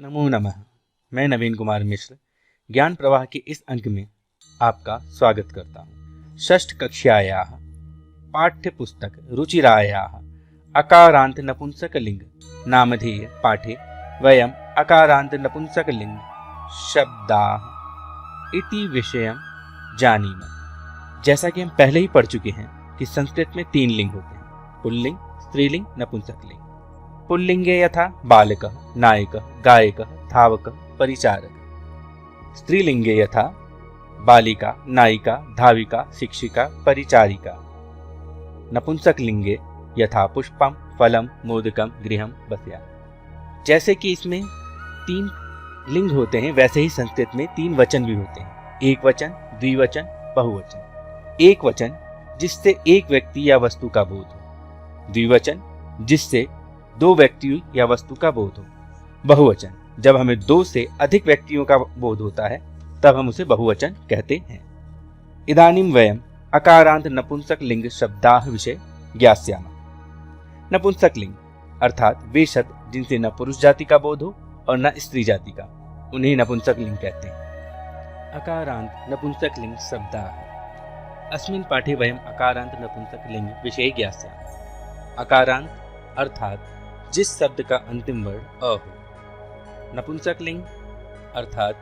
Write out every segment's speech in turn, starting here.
नमो नमः। मैं नवीन कुमार मिश्र ज्ञान प्रवाह के इस अंक में आपका स्वागत करता हूँ। षष्ठ कक्षायाः पाठ्य पुस्तक रुचिरायाः अकारांत नपुंसकलिंग नामधेय पाठे वयम् अकारांत नपुंसकलिंग शब्दाः इति विषयं जानीमः। जैसा कि हम पहले ही पढ़ चुके हैं कि संस्कृत में 3 लिंग होते हैं, पुल्लिंग, स्त्रीलिंग, नपुंसकलिंग। पुल्लिंगे यथा बालकः, नायकः, गायकः, धावकः, परिचारकः। स्त्रीलिंगे यथा बालिका, नायिका, धाविका, शिक्षिका, परिचारिका। नपुंसकलिंगे यथा पुष्पम, फलम, मोदकम, गृहम, बस्या। जैसे कि इसमें 3 लिंग होते हैं, वैसे ही संस्कृत में 3 वचन भी होते हैं, एक वचन, द्विवचन, बहुवचन। एक वचन जिससे एक व्यक्ति या वस्तु का बोध हो, द्विवचन जिससे 2 व्यक्ति या वस्तु का बोध हो, बहुवचन जब हमें 2 से अधिक व्यक्तियों का बोध होता है तब हम उसे बहुवचन कहते हैं। इदानीं वयम् अकारांत नपुंसकलिंग शब्दाः विषय ज्ञास्यामः। नपुंसकलिंग अर्थात वे शब्द जिनसे न पुरुष जाति का बोध हो और न स्त्री जाति का, उन्हें नपुंसकलिंग कहते हैं। अकारांत नपुंसकलिंग शब्दाः। अस्मिन् पाठे वयम् अकारांत नपुंसकलिंग विषय ज्ञास्यामः। अकारांत अर्थात जिस शब्द का अंतिम वर्ण अ हो। नपुंसकलिंग अर्थात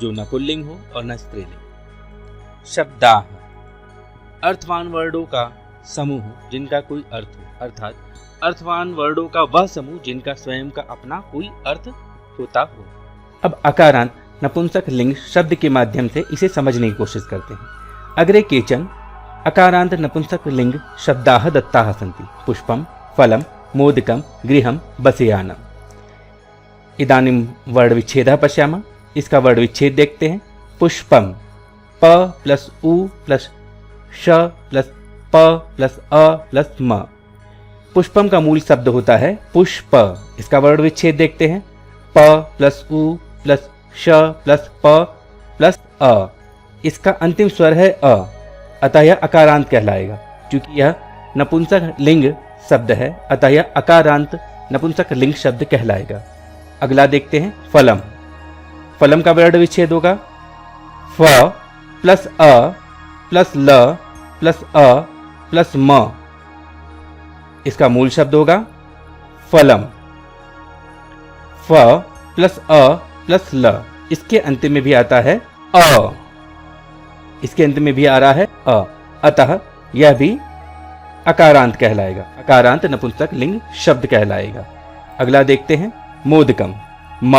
जो न पुल्लिंग हो और न स्त्रीलिंग। शब्दाः अर्थवान वर्णों का समूह जिनका कोई अर्थ हो, अर्थात अर्थवान वर्णों का वह समूह जिनका स्वयं का अपना कोई अर्थ होता हो। अब अकारांत नपुंसकलिंग शब्द के माध्यम से इसे समझने की कोशिश करते हैं। अग्रे केचन अकारांत नपुंसकलिंग शब्दाः दत्ताः सन्ति। पुष्पम, फलम, मोदकम, गृहम, बसेयानम। इदानीं वर्णविच्छेदः पश्यामः। इसका वर्णविच्छेद देखते हैं। पुष्पम, प प्लस उ प्लस श प्लस प प्लस अ प्लस म। पुष्पम का मूल शब्द होता है पुष्प। इसका वर्णविच्छेद देखते हैं। प प्लस उ प्लस श प्लस प प्लस अ। इसका अंतिम स्वर है अ, अतः यह अकारांत कहलाएगा। क्योंकि यह नपुंसक लिंग शब्द है अतः यह अकारांत नपुंसक लिंग शब्द कहलाएगा। अगला देखते हैं फलम। फलम का वर्ण विच्छेद होगा फ प्लस अ प्लस ल प्लस अ प्लस म। इसका मूल शब्द होगा फलम। फ प्लस अ प्लस ल। इसके अंत में भी आता है अ, इसके अंत में भी आ रहा है अ, अतः यह भी अकारांत कहलाएगा, अकारांत नपुंसक लिंग शब्द कहलाएगा। अगला देखते हैं मोदकम। म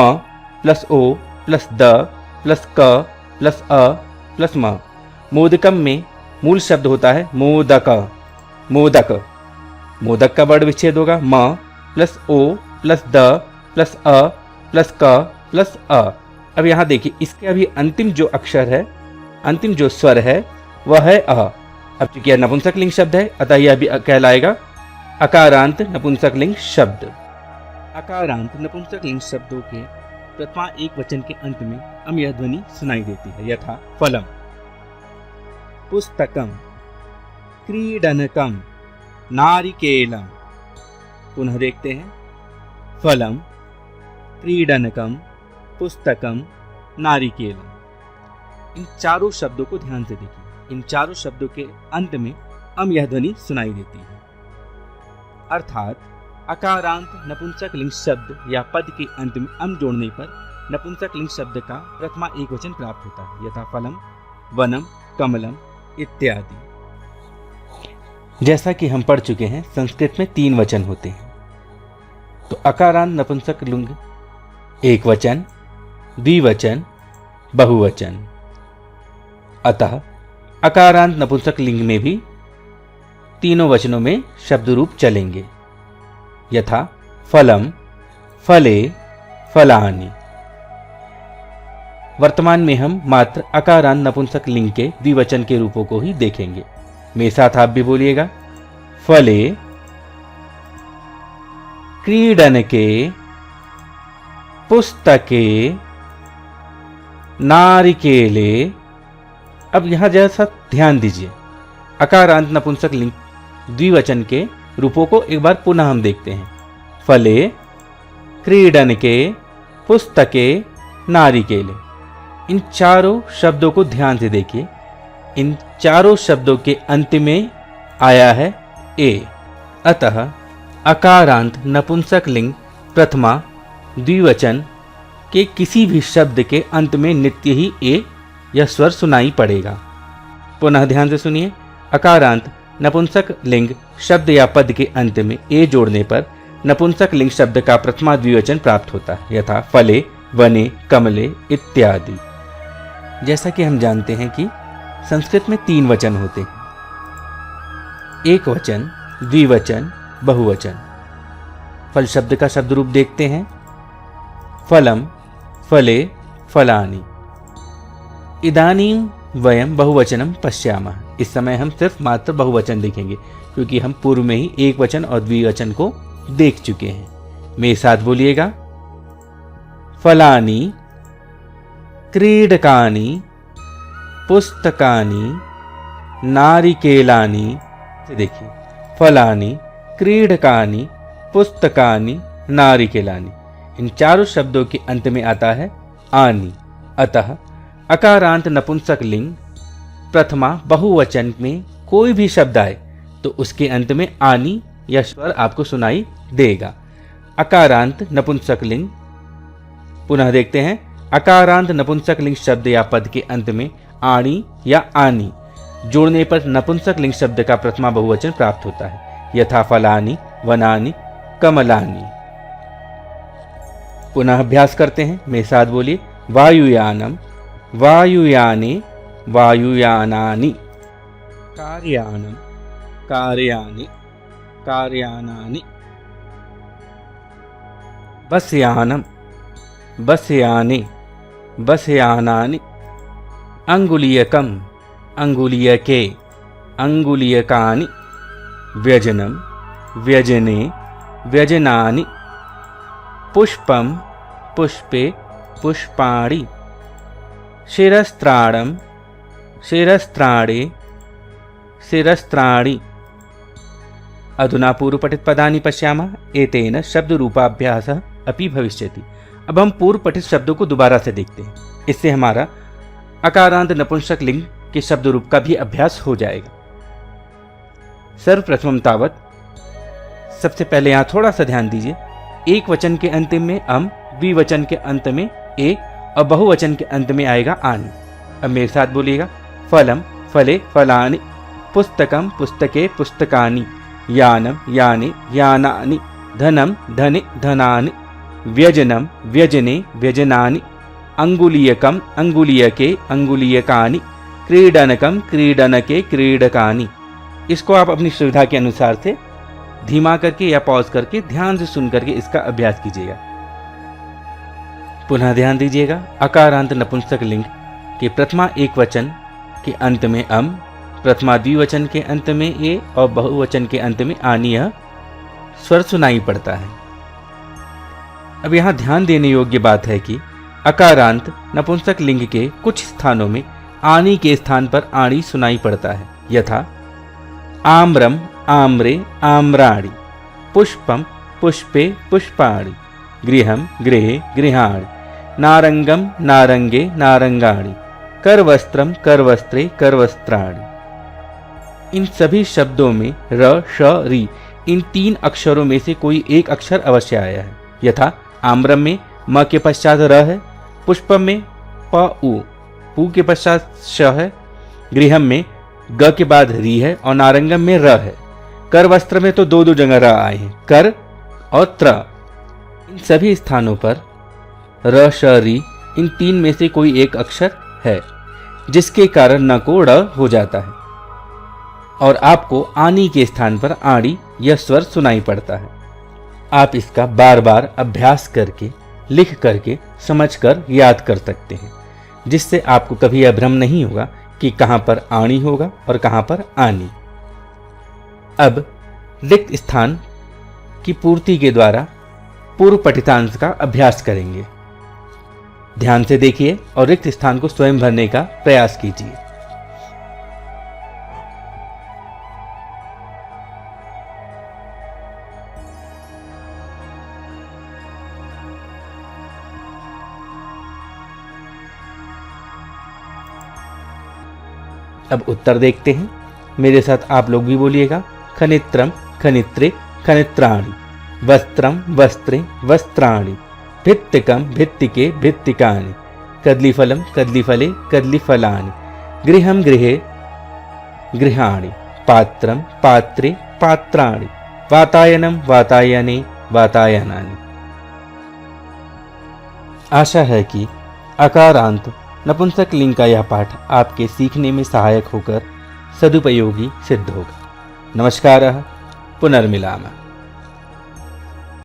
प्लस ओ प्लस द प्लस क प्लस अ प्लस म। मोदकम में मूल शब्द होता है मोदक। मोदक, मोदक का वर्ण विच्छेद होगा म प्लस ओ प्लस द प्लस अ प्लस क प्लस अ। अब यहाँ देखिए इसके अभी अंतिम जो अक्षर है, अंतिम जो स्वर है वह है अ। अब चूंकि यह नपुंसकलिंग शब्द है अतः यह भी कहलाएगा अकारांत नपुंसकलिंग शब्द। अकारांत नपुंसकलिंग शब्दों के प्रथमा एक वचन के अंत में अम्यह ध्वनि सुनाई देती है, यथा फलम, पुस्तकम, क्रीडनकम, नारिकेलम। पुनः देखते हैं फलम, क्रीडनकम, पुस्तकम, नारिकेलम। इन चारों शब्दों को ध्यान से देखिए। इन चारों शब्दों के अंत में अम यह ध्वनि सुनाई देती है, अर्थात अकारांत नपुंसकलिंग शब्द या पद के अंत में अम जोड़ने पर नपुंसकलिंग शब्द का प्रथमा एक वचन प्राप्त होता है, यथा फलम, वनम, कमलम इत्यादि। जैसा कि हम पढ़ चुके हैं संस्कृत में 3 वचन होते हैं। तो अकारांत नपुंसकलिंग एक वचन, द्विवचन, बहुवचन। अतः अकारांत नपुंसक लिंग में भी तीनों वचनों में शब्द रूप चलेंगे, यथा फलम, फले, फलानि। वर्तमान में हम मात्र अकारांत नपुंसक लिंग के द्विवचन के रूपों को ही देखेंगे। मेरे साथ आप भी बोलिएगा। फले, क्रीडनके, पुस्तके, नारिकेले। अब यहां जैसा ध्यान दीजिए, अकारांत नपुंसक लिंग द्विवचन के रूपों को एक बार पुनः हम देखते हैं। फले, क्रीडनके, पुस्तके, नारिकेले। इन चारों शब्दों को ध्यान से देखिए। इन चारों शब्दों के अंत में आया है ए। अतः अकारांत नपुंसक लिंग प्रथमा द्विवचन के किसी भी शब्द के अंत में नित्य ही ए यह स्वर सुनाई पड़ेगा। पुनः ध्यान से सुनिए। अकारांत नपुंसक लिंग शब्द या पद के अंत में ए जोड़ने पर नपुंसक लिंग शब्द का प्रथमा द्विवचन प्राप्त होता है, यथा फले, वने, कमले इत्यादि। जैसा कि हम जानते हैं कि संस्कृत में 3 वचन होते हैं, एक वचन, द्विवचन, बहुवचन। फल शब्द का शब्द रूप देखते हैं, फलम, फले, फलानि। इदानीं वयम बहुवचनम पश्यामः। इस समय हम सिर्फ मात्र बहुवचन देखेंगे, क्योंकि हम पूर्व में ही एक वचन और द्विवचन को देख चुके हैं। मेरे साथ बोलिएगा, फलानि, क्रीडकानि, पुस्तकानि, नारिकेलानि। देखिए, फलानि, क्रीडकानि, पुस्तकानि, नारिकेलानि। इन चारों शब्दों के अंत में आता है आनि। अतः अकारांत नपुंसक लिंग प्रथमा बहुवचन में कोई भी शब्द आए तो उसके अंत में आनि या स्वर आपको सुनाई देगा। अकारांत नपुंसक लिंग, पुनः देखते हैं। अकारांत नपुंसक लिंग शब्द या पद के अंत में आणी या आनी जोड़ने पर नपुंसक लिंग शब्द का प्रथमा बहुवचन प्राप्त होता है, यथा फलानि, वनानि, कमलानि। पुनः अभ्यास करते हैं, मेरे साथ बोलिए। वायुयानम, वायुयाने, वायुयानानि। कार्यानम, कार्यानि, कार्यानानि। बसयानम, बसयाने, बसयानानि। अंगुलीयकम, अंगुलीयके, अंगुलीयकानि। व्यजनम, व्यजने, व्यजनानि। पुष्पम, पुष्पे, पुष्पाणि। शिरस्त्राणम, शिरस्त्राणे, शिरस्त्राणि। अधुना पूर्व पठित पदानि पश्यामः, एतेन शब्द रूपाभ्यासः अपि भविष्यति। अब हम पूर्व पठित शब्दों को दोबारा से देखते हैं, इससे हमारा अकारांत नपुंसक लिंग के शब्द रूप का भी अभ्यास हो जाएगा। सर्वप्रथम तावत सबसे पहले यहाँ थोड़ा सा ध्यान दीजिए। एक वचन के अंत में अम, द्विवचन के अंत में ए और बहुवचन के अंत में आएगा आनि। अब मेरे साथ बोलिएगा, फलम, फले, फलानि। पुस्तकम, पुस्तके, पुस्तकानि। यानम, याने, यानानि। धनम, धने, धनानि। व्यजनम, व्यजने, व्यजनानि। अंगुलीयकम, अंगुलीयके, अंगुलीयकानि। क्रीडनकम, क्रीडनके, क्रीडकानि। इसको आप अपनी सुविधा के अनुसार से धीमा करके या पॉज करके ध्यान से सुन करके इसका अभ्यास कीजिएगा। पुनः ध्यान दीजिएगा। अकारांत नपुंसक लिंग के प्रथमा एक वचन के अंत में अम, प्रथमा द्विवचन के अंत में ए और बहुवचन के अंत में आनि यह स्वर सुनाई पड़ता है। अब यहाँ ध्यान देने योग्य बात है कि अकारांत नपुंसक लिंग के कुछ स्थानों में आनि के स्थान पर आणी सुनाई पड़ता है, यथा आम्रम, आम्रे, आम्राणि। पुष्पम, पुष्पे, पुष्पाणि। गृहम, गृहे, गृहाणि। नारंगम, नारंगे, नारंगाणि। करवस्त्रम, करवस्त्रे, करवस्त्राणि। इन सभी शब्दों में र, श, रि इन 3 अक्षरों में से कोई एक अक्षर अवश्य आया है, यथा आम्रम में म के पश्चात र है, पुष्पम में प उ, पू के पश्चात श है, गृहम में ग के बाद री है और नारंगम में र है। कर वस्त्र में तो 2 जगह र आए हैं, कर और त्र। इन सभी स्थानों पर र, श, री इन 3 में से कोई एक अक्षर है, जिसके कारण न को ड़ हो जाता है और आपको आनी के स्थान पर आड़ी यह स्वर सुनाई पड़ता है। आप इसका बार बार अभ्यास करके, लिख करके, समझकर याद कर सकते हैं, जिससे आपको कभी यह भ्रम नहीं होगा कि कहां पर आणी होगा और कहां पर आनी। अब रिक्त स्थान की पूर्ति के द्वारा पूर्व पठितांश का अभ्यास करेंगे। ध्यान से देखिए और रिक्त स्थान को स्वयं भरने का प्रयास कीजिए। अब उत्तर देखते हैं। मेरे साथ आप लोग भी बोलिएगा। खनित्रम खनित्रे खनित्राणि, वस्त्रम वस्त्रे वस्त्राणि, भित्तिकम भित्तिके भित्तिकानि, कदलीफलम कदलीफले कदलीफलानि, गृहम गृहे गृहाणि, पात्रम पात्रे पात्राणि, वातायनम वातायने वातायनानि। आशा है कि अकारांत नपुंसक लिंग का यह पाठ आपके सीखने में सहायक होकर सदुपयोगी सिद्ध होगा। नमस्कारः, पुनर्मिलामः।